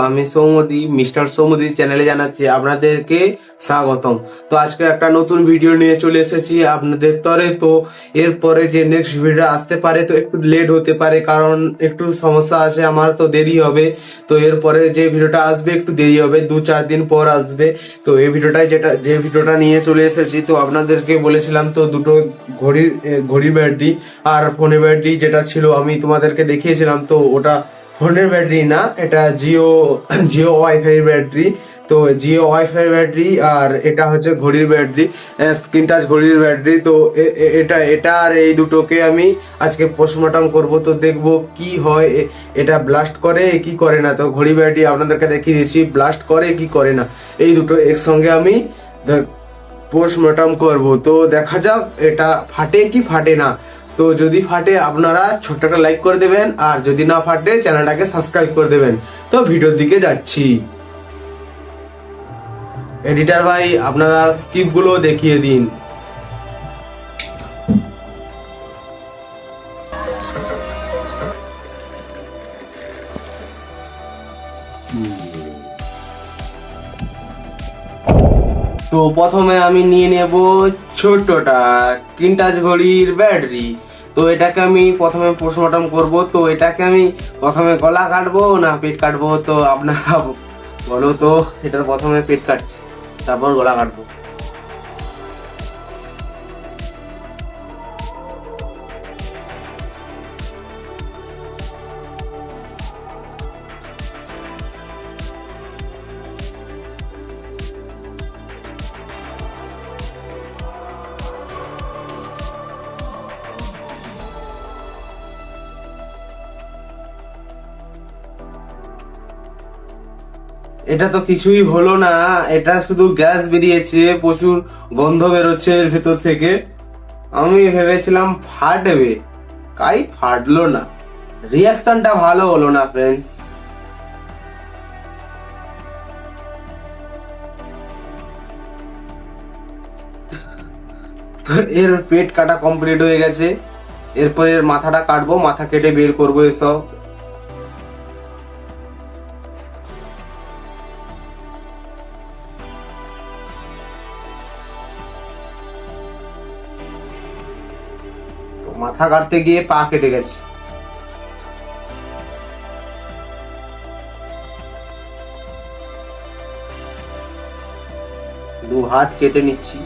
আমি সৌমদী মিস্টার সৌমদী চ্যানেলে জানাচ্ছি আপনাদেরকে স্বাগতম। তো আজকে একটা নতুন ভিডিও নিয়ে চলে এসেছি আপনাদের তরে। তো এরপরে যে নেক্সট ভিডিও আসতে পারে তো একটু লেট হতে পারে, কারণ একটু সমস্যা আছে, আমার তো দেরি হবে। তো এরপরে যে ভিডিওটা আসবে একটু দেরি হবে, 2-4 দিন পর আসবে। তো এই ভিডিওটাই যে ভিডিওটা নিয়ে চলে এসেছি, তো আপনাদেরকে বলেছিলাম তো দুটো ঘড়ির ব্যাটারি আর ফোনের ব্যাটারি যেটা ছিল আমি তোমাদেরকে দেখিয়েছিলাম, তো ওটা ফোনের ব্যাটারি না, এটা জিও ওয়াইফাই ব্যাটারি। তো জিও ওয়াইফাই ব্যাটারি আর এটা হচ্ছে ঘড়ির ব্যাটারি, স্ক্রিন টাচ ঘড়ির ব্যাটারি। তো এটা আর এই দুটোকে আমি আজকে পোস্টমর্টম করব। তো দেখবো কি হয়, এটা ব্লাস্ট করে কি করে না। তো ঘড়ি ব্যাটারি আপনাদেরকে দেখিয়ে দিয়েছি, ব্লাস্ট করে কি করে না, এই দুটো একসঙ্গে আমি পোস্টমর্টম করব। তো দেখা যাক এটা ফাটে কি ফাটে না। তো যদি ফাটে আপনারা ছোট্ট একটা লাইক করে দেবেন, আর যদি না ফাটে চ্যানেলটাকে সাবস্ক্রাইব করে দেবেন। তো ভিডিওর দিকে যাচ্ছি। এডিটর ভাই আপনারা স্কিপগুলো দেখিয়ে দিন। তো প্রথমে আমি নিয়ে নেব ছোটটা স্ক্রিন টাচ ঘড়ির ব্যাটারি। তো এটাকে আমি প্রথমে পোস্টমর্টম করব। তো এটাকে আমি প্রথমে গলা কাটবো না পেট কাটবো, তো আপনারা বলো। তো এটার প্রথমে পেট কাটছি, তারপর গলা কাটবো। এটা তো কিছুই হলো না, এটা শুধু গ্যাস বেরিয়েছে, প্রচুর গন্ধ বেরোচ্ছে এর ভেতর থেকে। আমি ভেবেছিলাম ফাটবে, কাই ফাটলো না। রিয়াকশনটা ভালো হলো না ফ্রেন্ডস। এর পেট কাটা কমপ্লিট হয়ে গেছে। এরপর এর মাথাটা কাটবো, মাথা কেটে বের করবো এসব। তো মাথা কাটতে গিয়ে পা কেটে গেছে। দু হাত কেটে নিচ্ছি।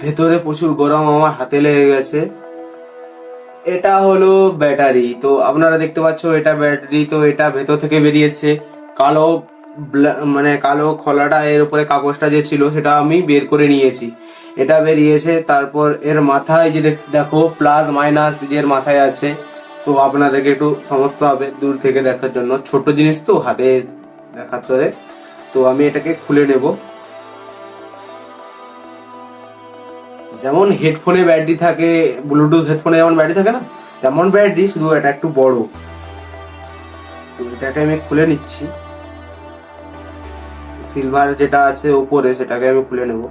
ভেতরে প্রচুর গরম, আমার হাতে লেগে গেছে। এটা হলো ব্যাটারি। তো আপনারা দেখতে পাচ্ছ এটা ব্যাটারি। তো এটা ভেতর থেকে বেরিয়েছে কালো, মানে কালো খোলাটা, এর উপরে কাগজটা যে ছিল সেটা আমি বের করে নিয়েছি। এটা বেরিয়েছে। তারপর এর মাথায় যে দেখো প্লাস মাইনাস এর মাথায় আছে। তো আপনাদেরকে একটু সমস্যা হবে দূর থেকে দেখার জন্য, ছোট জিনিস তো হাতে দেখার তরে। তো আমি এটাকে খুলে নেব। যেমন হেডফোনে ব্যাটারি থাকে, ব্লুটুথ হেডফোনে যেমন ব্যাটারি থাকে না, তেমন ব্যাটারি, শুধু এটা একটু বড়। তো এটাকে আমি খুলে নিচ্ছি। সিলভার যেটা আছে উপরে সেটাকে আমি খুলে নেব।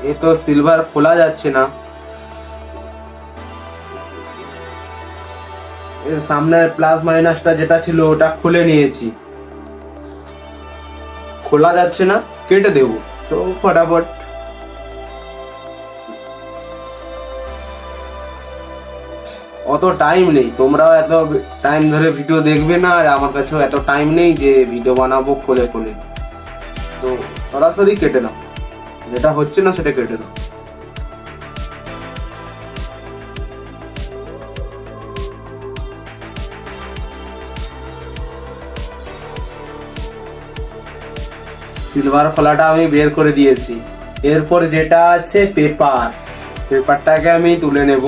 এ তো সিলভার খোলা যাচ্ছে না। এর সামনের প্লাস মাইনাসটা যেটা ছিল ওটা খুলে নিয়েছি, খোলা যাচ্ছে না, কেটে দেব। তো ফটাফট অত টাইম নেই, তোমরাও এত টাইম ধরে ভিডিও দেখবে না, আর আমার কাছেও এত টাইম নেই যে ভিডিও বানাবো খুলে খুলে। তো সরাসরি কেটে দাও, যেটা হচ্ছে না সেটা কেটে দাও। সিলভার খোলাটা আমি বের করে দিয়েছি। এরপর যেটা আছে পেপারটাকে আমি তুলে নেব।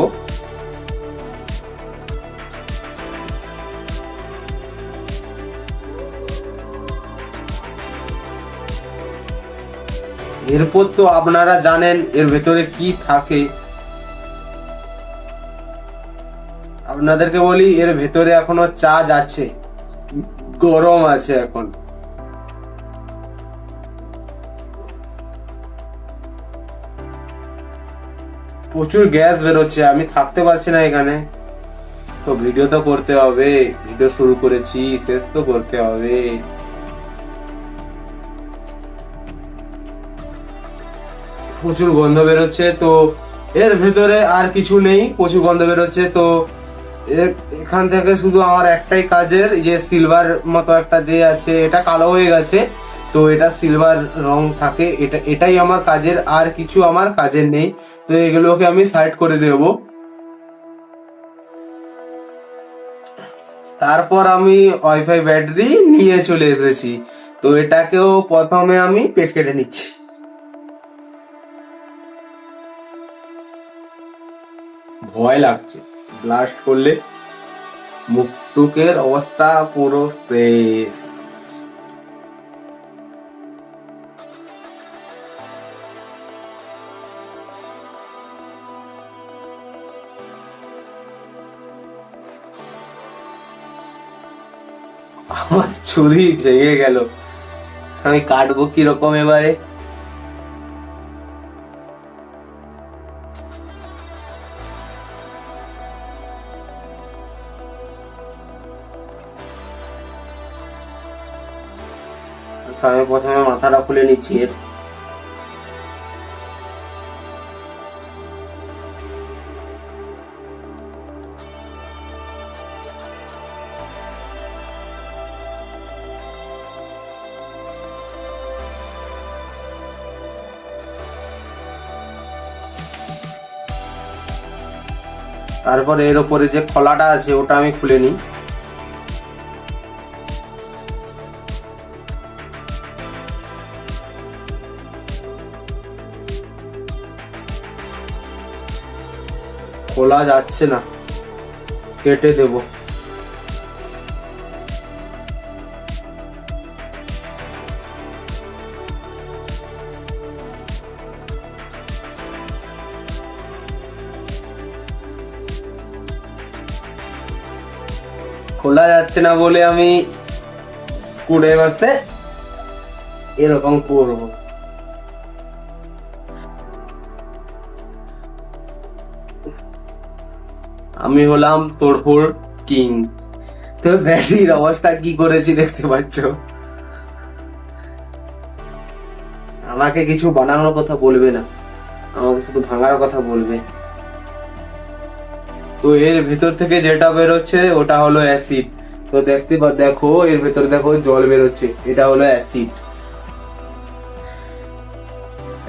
এরপর তো আপনারা জানেন এর ভেতরে কি থাকে। আপনাদেরকে বলি এর ভেতরে এখনো চার্জ আছে, গরম আছে এখন। প্রচুর গ্যাস বেরোচ্ছে, আমি থাকতে পারছি না এখানে। তো ভিডিও তো করতে হবে, ভিডিও শুরু করেছি, শেষ তো করতে হবে। প্রচুর গন্ধ বেরোচ্ছে। তো এর ভেতরে আর কিছু নেই, প্রচুর গন্ধ বেরোচ্ছে। তো এখান থেকে শুধু আমার একটাই কাজের, যে সিলভার মতো একটা যে আছে, এটা কালো হয়ে গেছে, তো এটা সিলভার রং থাকে, এটাই আমার কাজের, আর কিছু আমার কাজের নেই। তো এগুলোকে আমি সাইড করে দেব। তারপর আমি ওয়াইফাই ব্যাটারি নিয়ে চলে এসেছি। তো এটাকেও প্রথমে আমি পেট কেটে নিচ্ছি। ভয় লাগছে, ব্লাস্ট করলে মুখ টুকের অবস্থা পুরো শেষ। আমার ছুরি ভেঙে গেল, আমি কাটবো কিরকম এবারে? আচ্ছা, আমি প্রথমে মাথাটা খুলে নিচ্ছি এর। তারপর এর উপরে যে খোলাটা আছে ওটা আমি খুলে নিই। খোলা যাচ্ছে না, কেটে দেব। খোলা যাচ্ছে না বলে আমি স্ক্রুড্রাইভার সে এরকম করব। আমি হলাম তোড়ফোড় কিং। তো ব্যাটারির অবস্থা কি করেছি দেখতে পাচ্ছ। আমাকে কিছু বানানোর কথা বলবে না, আমাকে শুধু ভাঙার কথা বলবে। তো এর ভেতর থেকে যেটা বেরোচ্ছে ওটা হলো অ্যাসিড। তো দেখো এর ভেতরে দেখো জল বেরোচ্ছে, এটা হলো অ্যাসিড।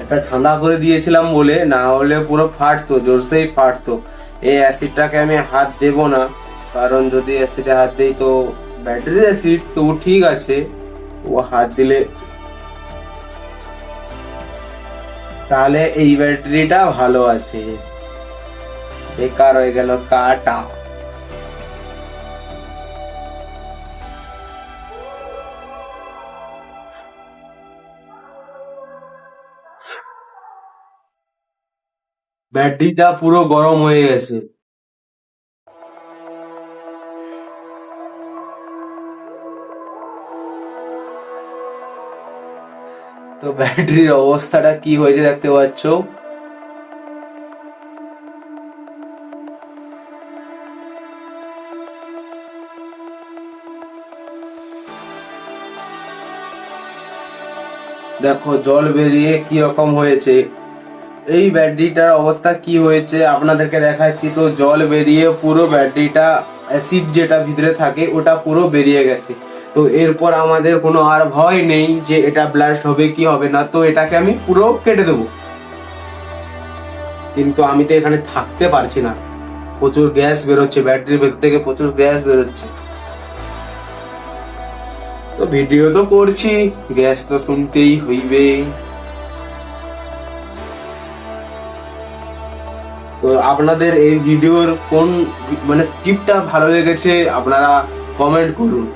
এটা ছাঁদা করে দিয়েছিলাম বলে, না হলে পুরো ফাটতো, জোরসেই ফাটতো। এই অ্যাসিডটাকে আমি হাত দেব না, কারণ যদি অ্যাসিডে হাত দেই তো ব্যাটারির অ্যাসিড তো ঠিক আছে, ও হাত দিলে তাহলে এই ব্যাটারিটা ভালো আছে, বেকার হয়ে গেল কাটা। ব্যাটারিটা পুরো গরম হয়ে গেছে। তো ব্যাটারির অবস্থাটা কি হয়েছে দেখতে পাচ্ছ। দেখো জল বেরিয়ে কি রকম হয়েছে। এই ব্যাটারিটার অবস্থা কি হয়েছে আপনাদেরকে দেখাচ্ছি। তো জল বেরিয়ে পুরো ব্যাটারিটা, অ্যাসিড যেটা ভিতরে থাকে ওটা পুরো বেরিয়ে গেছে। তো এরপর আমাদের কোনো আর ভয় নেই যে এটা ব্লাস্ট হবে কি হবে না। তো এটাকে আমি পুরো কেটে দেবো, কিন্তু আমি তো এখানে থাকতে পারছি না, প্রচুর গ্যাস বেরোচ্ছে, ব্যাটারির ভেতর থেকে প্রচুর গ্যাস বেরোচ্ছে। তো ভিডিও তো করছি, গ্যাস তো শুনতেই হইবে। তো আপনাদের এই ভিডিওর কোন মানে স্ক্রিপ্টটা ভালো লেগেছে আপনারা কমেন্ট করুন।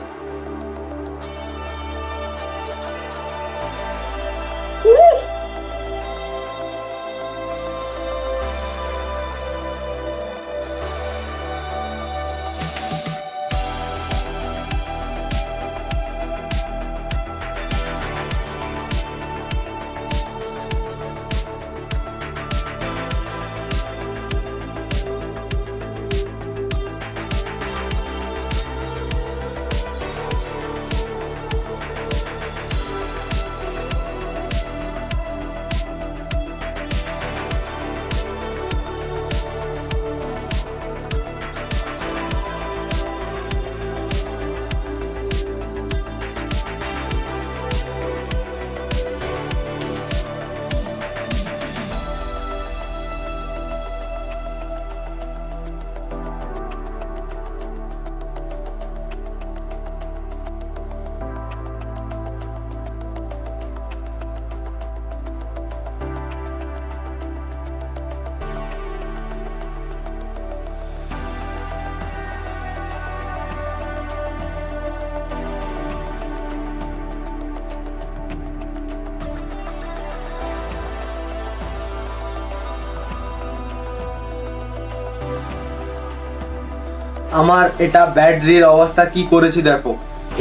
আমার এটা ব্যাটারির অবস্থা কি করেছি দেখো।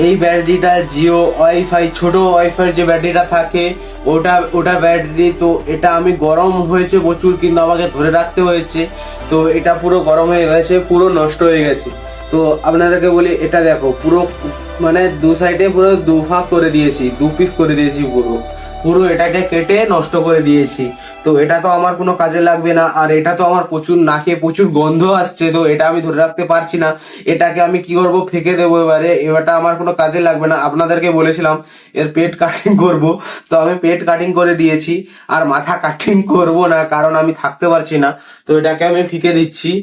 এই ব্যাটারিটা জিও ওয়াইফাই, ছোট ওয়াইফাই যে ব্যাটারিটা থাকে ওটা ব্যাটারি। তো এটা আমি গরম হয়েছে প্রচুর, কিন্তু আমাকে ধরে রাখতে হয়েছে। তো এটা পুরো গরম হয়ে গেছে, পুরো নষ্ট হয়ে গেছে। তো আপনাদেরকে বলি, এটা দেখো পুরো মানে দু সাইডে পুরো দু ভাগ করে দিয়েছি, দু পিস করে দিয়েছি, পুরো পুরো এটাকে কেটে নষ্ট করে দিয়েছি। তো এটা তো আমার কোনো কাজে লাগবে না, আর এটা তো আমার প্রচুর নাকে প্রচুর গন্ধ আসছে। তো এটা আমি ধরে রাখতে পারছি না, এটাকে আমি কি করব, ফেঁকে দেবো। এবারটা আমার কোনো কাজে লাগবে না। আপনাদেরকে বলেছিলাম এর পেট কাটিং করব, তো আমি পেট কাটিং করে দিয়েছি, আর মাথা কাটিং করব না, কারণ আমি থাকতে পারছি না। তো এটাকে আমি ফিকে দিচ্ছি।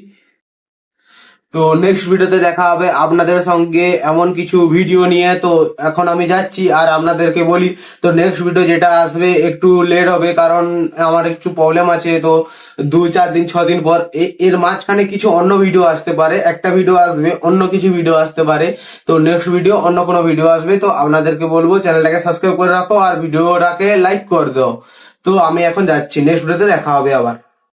তো নেক্সট ভিডিওতে দেখা হবে আপনাদের সঙ্গে এমন কিছু ভিডিও নিয়ে। তো এখন আমি যাচ্ছি, আর আপনাদেরকে বলি, তো নেক্সট ভিডিও যেটা আসবে একটু লেট হবে, কারণ আমার একটু প্রবলেম আছে। তো 2-4 দিন 6 দিন পর এর মাঝখানে কিছু অন্য ভিডিও আসতে পারে, একটা ভিডিও আসবে, অন্য কিছু ভিডিও আসতে পারে। তো নেক্সট ভিডিও অন্য কোনো ভিডিও আসবে। তো আপনাদেরকে বলবো চ্যানেলটাকে সাবস্ক্রাইব করে রাখো আর ভিডিওটাকে লাইক করে দাও। তো আমি এখন যাচ্ছি, নেক্সট ভিডিওতে দেখা হবে আবার।